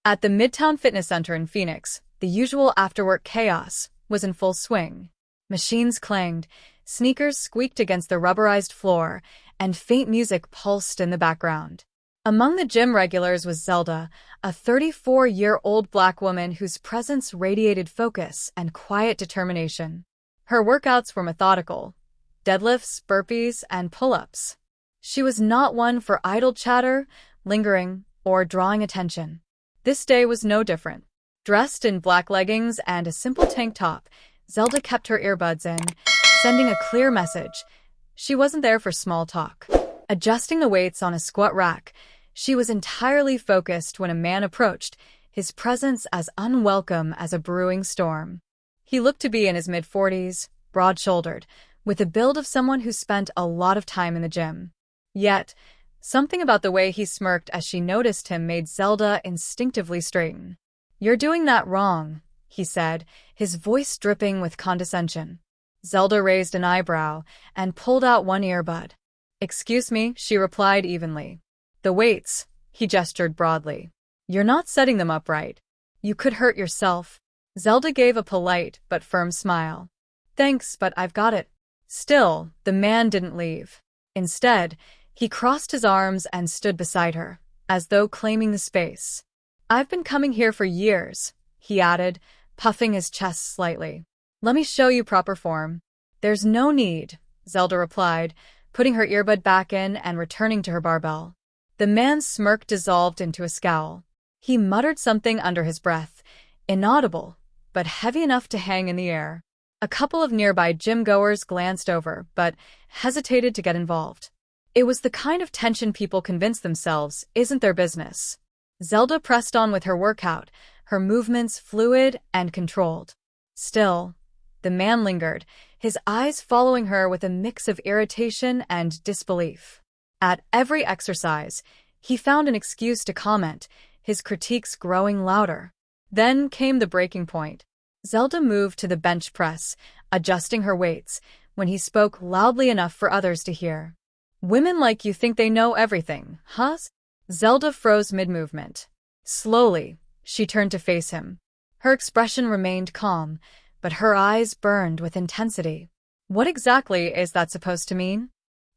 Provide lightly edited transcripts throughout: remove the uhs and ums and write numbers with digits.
At the Midtown Fitness Center in Phoenix, the usual after-work chaos was in full swing. Machines clanged, sneakers squeaked against the rubberized floor, and faint music pulsed in the background. Among the gym regulars was Zelda, a 34-year-old black woman whose presence radiated focus and quiet determination. Her workouts were methodical: deadlifts, burpees, and pull-ups. She was not one for idle chatter, lingering, or drawing attention. This day was no different. Dressed in black leggings and a simple tank top, Zelda kept her earbuds in, sending a clear message. She wasn't there for small talk. Adjusting the weights on a squat rack, she was entirely focused when a man approached, his presence as unwelcome as a brewing storm. He looked to be in his mid-40s, broad-shouldered, with the build of someone who spent a lot of time in the gym. Yet, something about the way he smirked as she noticed him made Zelda instinctively straighten. "You're doing that wrong," he said, his voice dripping with condescension. Zelda raised an eyebrow and pulled out one earbud. "Excuse me," she replied evenly. "The weights," he gestured broadly. "You're not setting them up right. You could hurt yourself." Zelda gave a polite but firm smile. "Thanks, but I've got it." Still, the man didn't leave. Instead, he crossed his arms and stood beside her, as though claiming the space. "I've been coming here for years," he added, puffing his chest slightly. "Let me show you proper form." "There's no need," Zelda replied, putting her earbud back in and returning to her barbell. The man's smirk dissolved into a scowl. He muttered something under his breath, inaudible, but heavy enough to hang in the air. A couple of nearby gym-goers glanced over, but hesitated to get involved. It was the kind of tension people convince themselves isn't their business. Zelda pressed on with her workout, her movements fluid and controlled. Still, the man lingered, his eyes following her with a mix of irritation and disbelief. At every exercise, he found an excuse to comment, his critiques growing louder. Then came the breaking point. Zelda moved to the bench press, adjusting her weights, when he spoke loudly enough for others to hear. "Women like you think they know everything, huh?" Zelda froze mid-movement. Slowly, she turned to face him. Her expression remained calm, but her eyes burned with intensity. "What exactly is that supposed to mean?"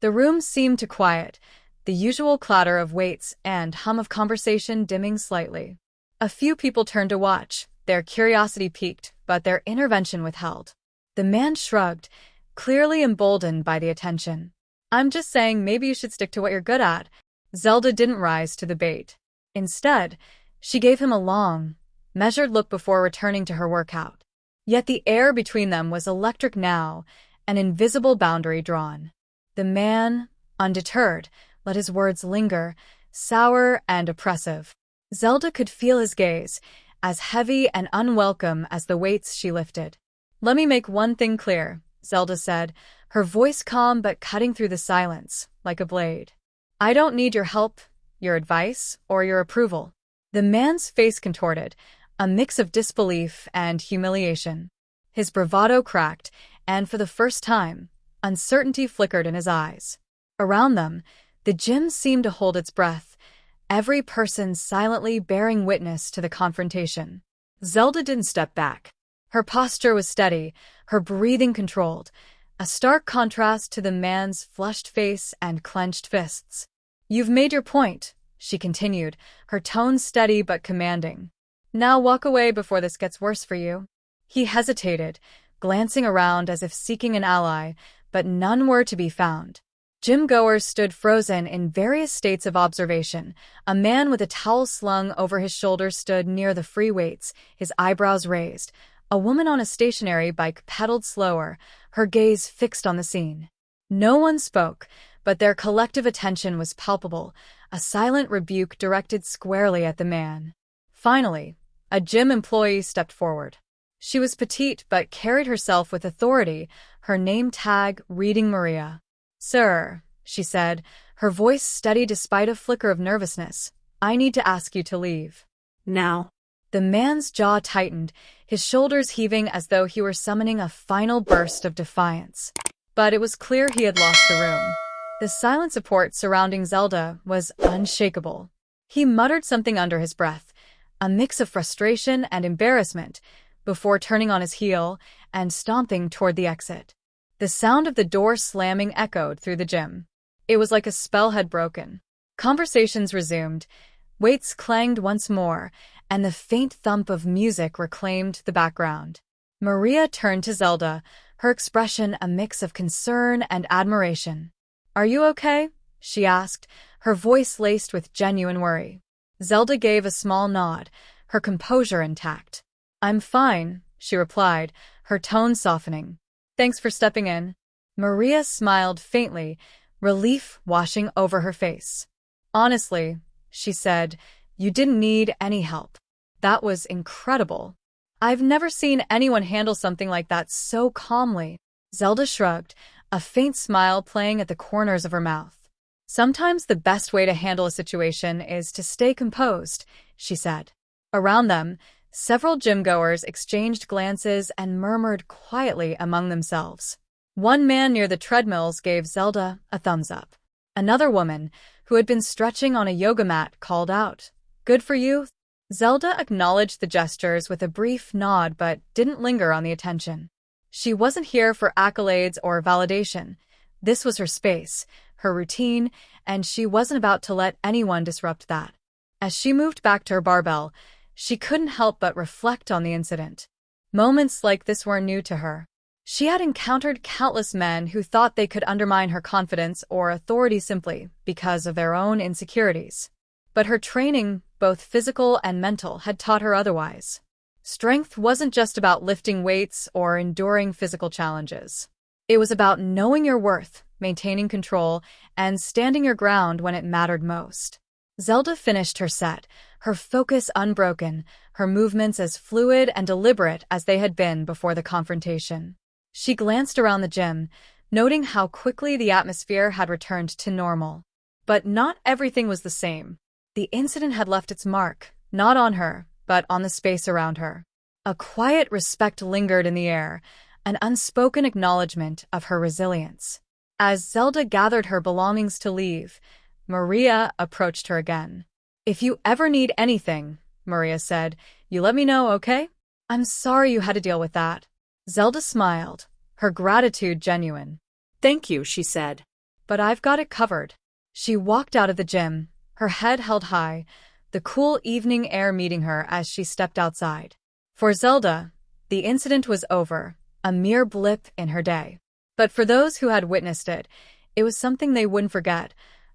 The room seemed to quiet, the usual clatter of weights and hum of conversation dimming slightly. A few people turned to watch, their curiosity piqued, but their intervention withheld. The man shrugged, clearly emboldened by the attention. "I'm just saying maybe you should stick to what you're good at." Zelda didn't rise to the bait. Instead, she gave him a long, measured look before returning to her workout. Yet the air between them was electric now, an invisible boundary drawn. The man, undeterred, let his words linger, sour and oppressive. Zelda could feel his gaze, as heavy and unwelcome as the weights she lifted. "Let me make one thing clear," Zelda said, her voice calm but cutting through the silence, like a blade. "I don't need your help, your advice, or your approval." The man's face contorted, a mix of disbelief and humiliation. His bravado cracked, and for the first time, uncertainty flickered in his eyes. Around them, the gym seemed to hold its breath, every person silently bearing witness to the confrontation. Zelda didn't step back. Her posture was steady, her breathing controlled, a stark contrast to the man's flushed face and clenched fists. "You've made your point," she continued, her tone steady but commanding. "Now walk away before this gets worse for you." He hesitated, glancing around as if seeking an ally, but none were to be found. Gym-goers stood frozen in various states of observation. A man with a towel slung over his shoulders stood near the free weights, his eyebrows raised. A woman on a stationary bike pedaled slower, her gaze fixed on the scene. No one spoke, but their collective attention was palpable, a silent rebuke directed squarely at the man. Finally, a gym employee stepped forward. She was petite but carried herself with authority, her name tag reading Maria. "Sir," she said, her voice steady despite a flicker of nervousness, "I need to ask you to leave." "Now." The man's jaw tightened, his shoulders heaving as though he were summoning a final burst of defiance. But it was clear he had lost the room. The silent support surrounding Zelda was unshakable. He muttered something under his breath, a mix of frustration and embarrassment, before turning on his heel and stomping toward the exit. The sound of the door slamming echoed through the gym. It was like a spell had broken. Conversations resumed, weights clanged once more, and the faint thump of music reclaimed the background. Maria turned to Zelda, her expression a mix of concern and admiration. "Are you okay?" she asked, her voice laced with genuine worry. Zelda gave a small nod, her composure intact. "I'm fine," she replied, her tone softening. "Thanks for stepping in." Maria smiled faintly, relief washing over her face. "Honestly," she said, "you didn't need any help. That was incredible. I've never seen anyone handle something like that so calmly." Zelda shrugged, a faint smile playing at the corners of her mouth. "Sometimes the best way to handle a situation is to stay composed," she said. Around them, several gym-goers exchanged glances and murmured quietly among themselves. One man near the treadmills gave Zelda a thumbs up. Another woman, who had been stretching on a yoga mat, called out, "Good for you." Zelda acknowledged the gestures with a brief nod but didn't linger on the attention. She wasn't here for accolades or validation. This was her space, her routine, and she wasn't about to let anyone disrupt that. As she moved back to her barbell, she couldn't help but reflect on the incident. Moments like this weren't new to her. She had encountered countless men who thought they could undermine her confidence or authority simply because of their own insecurities. But her training, both physical and mental, had taught her otherwise. Strength wasn't just about lifting weights or enduring physical challenges. It was about knowing your worth, maintaining control, and standing your ground when it mattered most. Zelda finished her set, her focus unbroken, her movements as fluid and deliberate as they had been before the confrontation. She glanced around the gym, noting how quickly the atmosphere had returned to normal. But not everything was the same. The incident had left its mark, not on her, but on the space around her. A quiet respect lingered in the air, an unspoken acknowledgement of her resilience. As Zelda gathered her belongings to leave, Maria approached her again. "If you ever need anything," Maria said, "you let me know, okay?" "I'm sorry you had to deal with that." Zelda smiled, her gratitude genuine. "Thank you," she said. "But I've got it covered." She walked out of the gym, her head held high, the cool evening air meeting her as she stepped outside. For Zelda, the incident was over, a mere blip in her day. But for those who had witnessed it, it was something they wouldn't forget,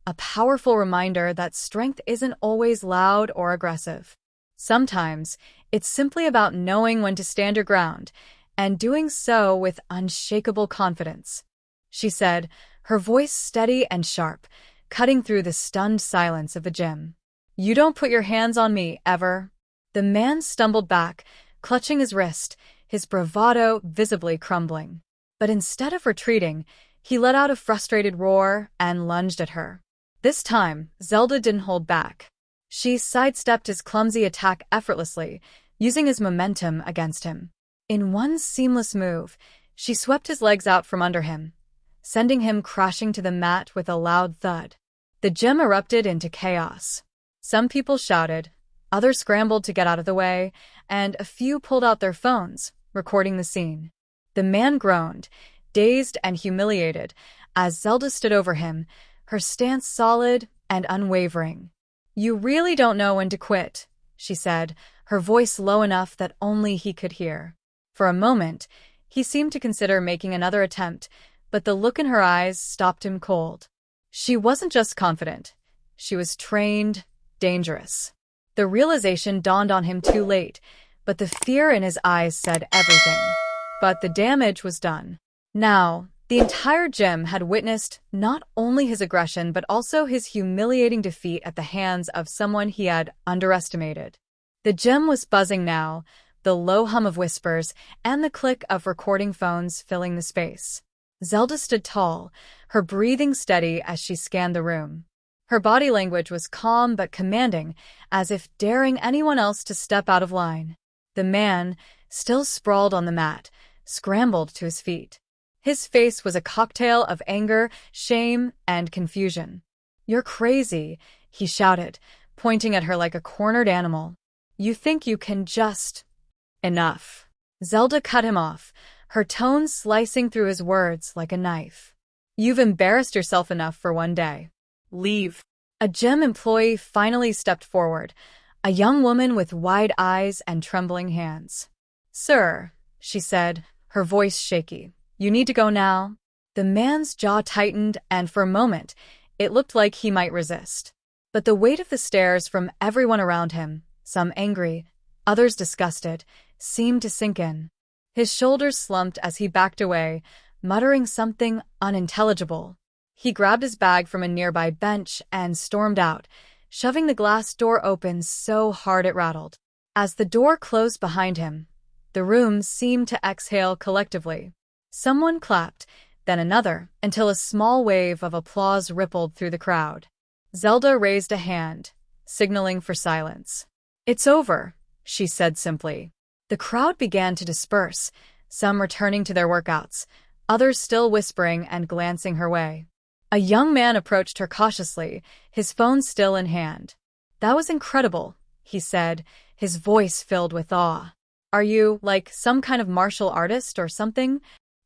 a powerful reminder that strength isn't always loud or aggressive. Sometimes, it's simply about knowing when to stand your ground, and doing so with unshakable confidence. She said, her voice steady and sharp, cutting through the stunned silence of the gym. "You don't put your hands on me, ever." The man stumbled back, clutching his wrist, his bravado visibly crumbling. But instead of retreating, he let out a frustrated roar and lunged at her. This time, Zelda didn't hold back. She sidestepped his clumsy attack effortlessly, using his momentum against him. In one seamless move, she swept his legs out from under him, sending him crashing to the mat with a loud thud. The gym erupted into chaos. Some people shouted, others scrambled to get out of the way, and a few pulled out their phones, recording the scene. The man groaned, dazed and humiliated, as Zelda stood over him, her stance solid and unwavering. "You really don't know when to quit," she said, her voice low enough that only he could hear. For a moment, he seemed to consider making another attempt, but the look in her eyes stopped him cold. She wasn't just confident. She was trained, dangerous. The realization dawned on him too late, but the fear in his eyes said everything. But the damage was done. Now, the entire gym had witnessed not only his aggression but also his humiliating defeat at the hands of someone he had underestimated. The gym was buzzing now, the low hum of whispers and the click of recording phones filling the space. Zelda stood tall, her breathing steady as she scanned the room. Her body language was calm but commanding, as if daring anyone else to step out of line. The man, still sprawled on the mat, scrambled to his feet. His face was a cocktail of anger, shame, and confusion. "You're crazy," he shouted, pointing at her like a cornered animal. You think you can just... Enough. Zelda cut him off, her tone slicing through his words like a knife. You've embarrassed yourself enough for one day. Leave. A gym employee finally stepped forward, a young woman with wide eyes and trembling hands. Sir, she said, her voice shaky, you need to go now. The man's jaw tightened, and for a moment, it looked like he might resist. But the weight of the stares from everyone around him, some angry, others disgusted, seemed to sink in. His shoulders slumped as he backed away, muttering something unintelligible. He grabbed his bag from a nearby bench and stormed out, shoving the glass door open so hard it rattled. As the door closed behind him, the room seemed to exhale collectively. Someone clapped, then another, until a small wave of applause rippled through the crowd. Zelda raised a hand, signaling for silence. It's over, she said simply. The crowd began to disperse, some returning to their workouts, others still whispering and glancing her way. A young man approached her cautiously, his phone still in hand. That was incredible, he said, his voice filled with awe. Are you, like, some kind of martial artist or something?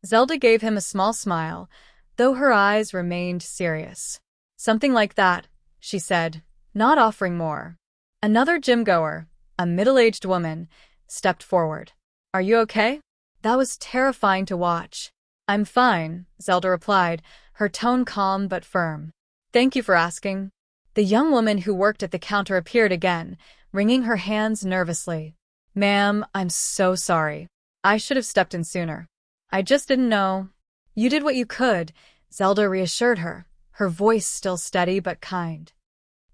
Zelda gave him a small smile, though her eyes remained serious. Something like that, she said, not offering more. Another gym-goer, a middle-aged woman, stepped forward. Are you okay? That was terrifying to watch. I'm fine, Zelda replied, her tone calm but firm. Thank you for asking. The young woman who worked at the counter appeared again, wringing her hands nervously. Ma'am, I'm so sorry. I should have stepped in sooner. I just didn't know. You did what you could, Zelda reassured her, her voice still steady but kind.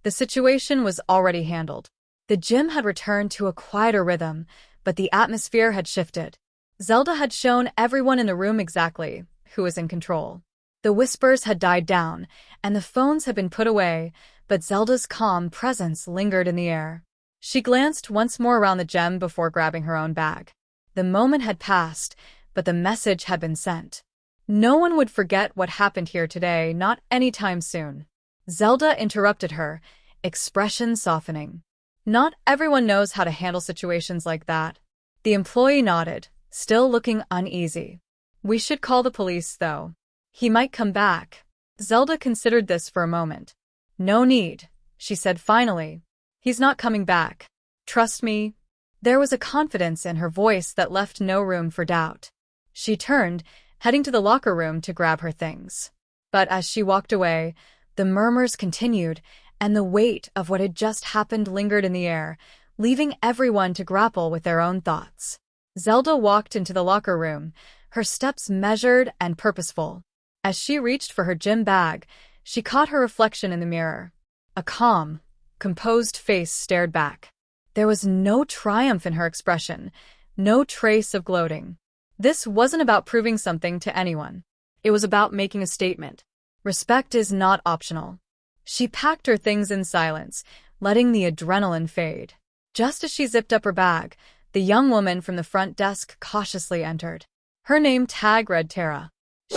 The situation was already handled. The gym had returned to a quieter rhythm, but the atmosphere had shifted. Zelda had shown everyone in the room exactly who was in control. The whispers had died down, and the phones had been put away, but Zelda's calm presence lingered in the air. She glanced once more around the gym before grabbing her own bag. The moment had passed, but the message had been sent. No one would forget what happened here today, not anytime soon. Zelda interrupted her, expression softening. Not everyone knows how to handle situations like that. The employee nodded, still looking uneasy. We should call the police, though. He might come back. Zelda considered this for a moment. No need, she said finally. He's not coming back. Trust me. There was a confidence in her voice that left no room for doubt. She turned, heading to the locker room to grab her things. But as she walked away, the murmurs continued, and the weight of what had just happened lingered in the air, leaving everyone to grapple with their own thoughts. Zelda walked into the locker room, her steps measured and purposeful. As she reached for her gym bag, she caught her reflection in the mirror. A calm, composed face stared back. There was no triumph in her expression, no trace of gloating. This wasn't about proving something to anyone. It was about making a statement. Respect is not optional. She packed her things in silence, letting the adrenaline fade. Just as she zipped up her bag, the young woman from the front desk cautiously entered. Her name tag read Tara.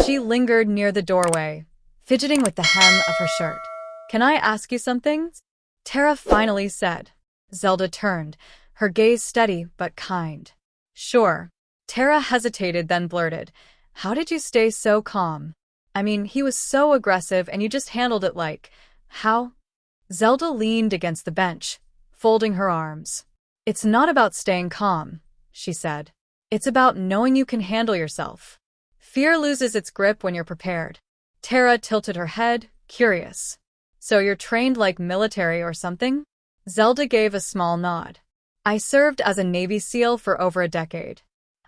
She lingered near the doorway, fidgeting with the hem of her shirt. Can I ask you something? Tara finally said. Zelda turned, her gaze steady but kind. Sure. Tara hesitated, then blurted, How did you stay so calm? I mean, he was so aggressive and you just handled it like... How? Zelda leaned against the bench, folding her arms. It's not about staying calm, she said. It's about knowing you can handle yourself. Fear loses its grip when you're prepared. Tara tilted her head, curious. So you're trained like military or something? Zelda gave a small nod. I served as a Navy SEAL for over a decade.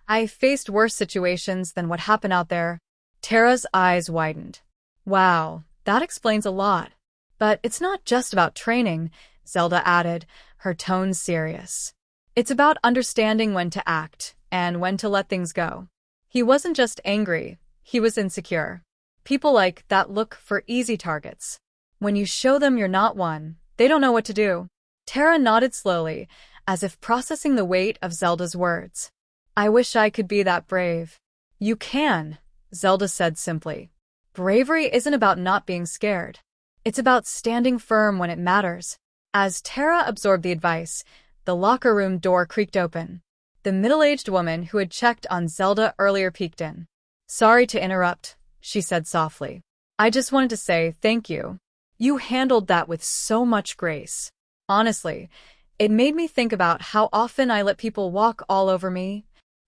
I faced worse situations than what happened out there. Tara's eyes widened. Wow, that explains a lot. But it's not just about training, Zelda added, her tone serious. It's about understanding when to act and when to let things go. He wasn't just angry, he was insecure. People like that look for easy targets. When you show them you're not one, they don't know what to do. Tara nodded slowly, as if processing the weight of Zelda's words. I wish I could be that brave. You can, Zelda said simply. Bravery isn't about not being scared. It's about standing firm when it matters. As Tara absorbed the advice, the locker room door creaked open. The middle-aged woman who had checked on Zelda earlier peeked in. "Sorry to interrupt," she said softly. "I just wanted to say thank you. You handled that with so much grace. Honestly, it made me think about how often I let people walk all over me."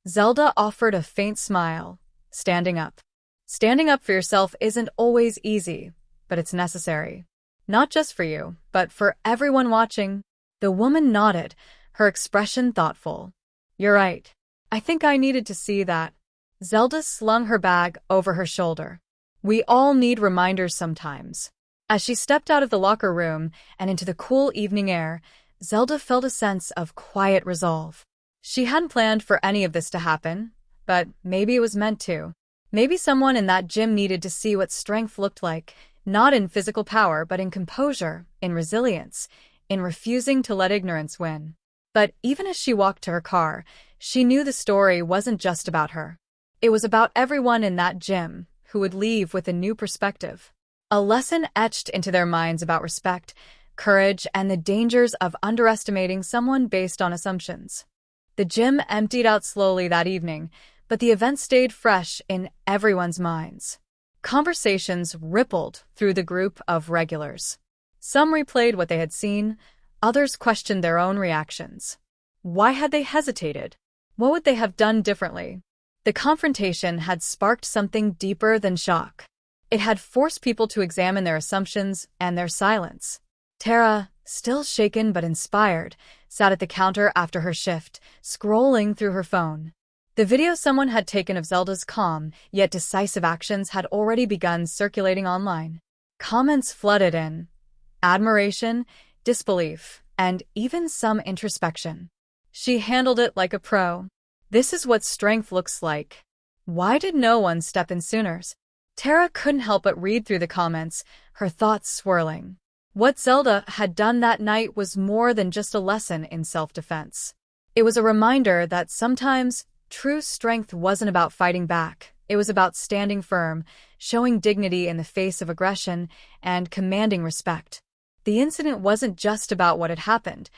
Zelda offered a faint smile, standing up. Standing up for yourself isn't always easy, but it's necessary. Not just for you, but for everyone watching. The woman nodded, her expression thoughtful. "You're right. I think I needed to see that." Zelda slung her bag over her shoulder. "We all need reminders sometimes." As she stepped out of the locker room and into the cool evening air, Zelda felt a sense of quiet resolve. She hadn't planned for any of this to happen, but maybe it was meant to. Maybe someone in that gym needed to see what strength looked like, not in physical power, but in composure, in resilience, in refusing to let ignorance win. But even as she walked to her car, she knew the story wasn't just about her. It was about everyone in that gym who would leave with a new perspective. A lesson etched into their minds about respect, courage, and the dangers of underestimating someone based on assumptions. The gym emptied out slowly that evening, but the event stayed fresh in everyone's minds. Conversations rippled through the group of regulars. Some replayed what they had seen, others questioned their own reactions. Why had they hesitated? What would they have done differently? The confrontation had sparked something deeper than shock. It had forced people to examine their assumptions and their silence. Tara, still shaken but inspired, sat at the counter after her shift, scrolling through her phone. The video someone had taken of Zelda's calm, yet decisive actions had already begun circulating online. Comments flooded in. Admiration, disbelief, and even some introspection. She handled it like a pro. This is what strength looks like. Why did no one step in sooner? Tara couldn't help but read through the comments, her thoughts swirling. What Zelda had done that night was more than just a lesson in self-defense. It was a reminder that sometimes true strength wasn't about fighting back. It was about standing firm, showing dignity in the face of aggression, and commanding respect. The incident wasn't just about what had happened.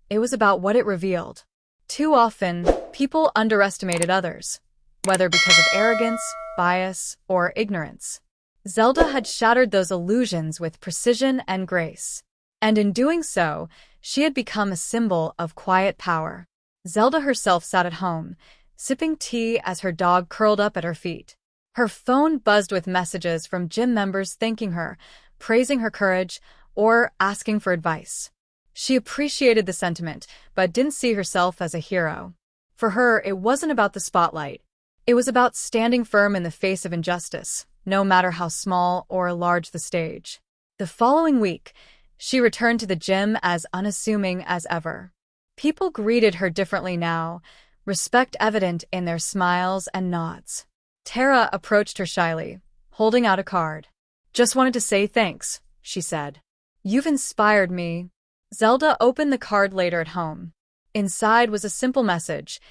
It was about what it revealed. Too often, people underestimated others, whether because of arrogance, bias, or ignorance. Zelda had shattered those illusions with precision and grace. And in doing so, she had become a symbol of quiet power. Zelda herself sat at home, sipping tea as her dog curled up at her feet. Her phone buzzed with messages from gym members thanking her, praising her courage, or asking for advice. She appreciated the sentiment, but didn't see herself as a hero. For her, it wasn't about the spotlight. It was about standing firm in the face of injustice, no matter how small or large the stage. The following week, she returned to the gym as unassuming as ever. People greeted her differently now, respect evident in their smiles and nods. Tara approached her shyly, holding out a card. "Just wanted to say thanks," she said. "You've inspired me." Zelda opened the card later at home. Inside was a simple message.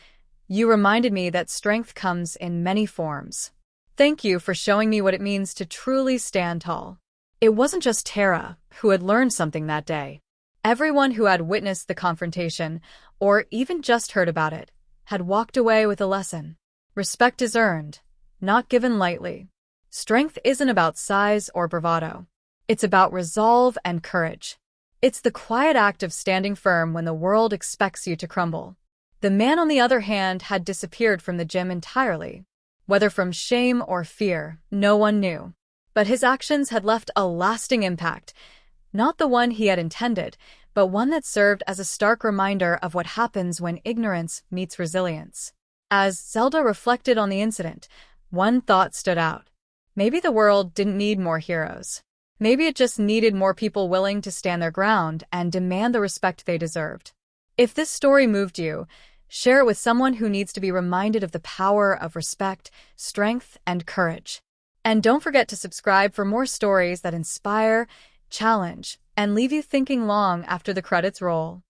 "You reminded me that strength comes in many forms. Thank you for showing me what it means to truly stand tall." It wasn't just Tara who had learned something that day. Everyone who had witnessed the confrontation, or even just heard about it, had walked away with a lesson. Respect is earned, not given lightly. Strength isn't about size or bravado. It's about resolve and courage. It's the quiet act of standing firm when the world expects you to crumble. The man, on the other hand, had disappeared from the gym entirely. Whether from shame or fear, no one knew. But his actions had left a lasting impact, not the one he had intended, but one that served as a stark reminder of what happens when ignorance meets resilience. As Zelda reflected on the incident, one thought stood out. Maybe the world didn't need more heroes. Maybe it just needed more people willing to stand their ground and demand the respect they deserved. If this story moved you, share it with someone who needs to be reminded of the power of respect, strength, and courage. And don't forget to subscribe for more stories that inspire, challenge, and leave you thinking long after the credits roll.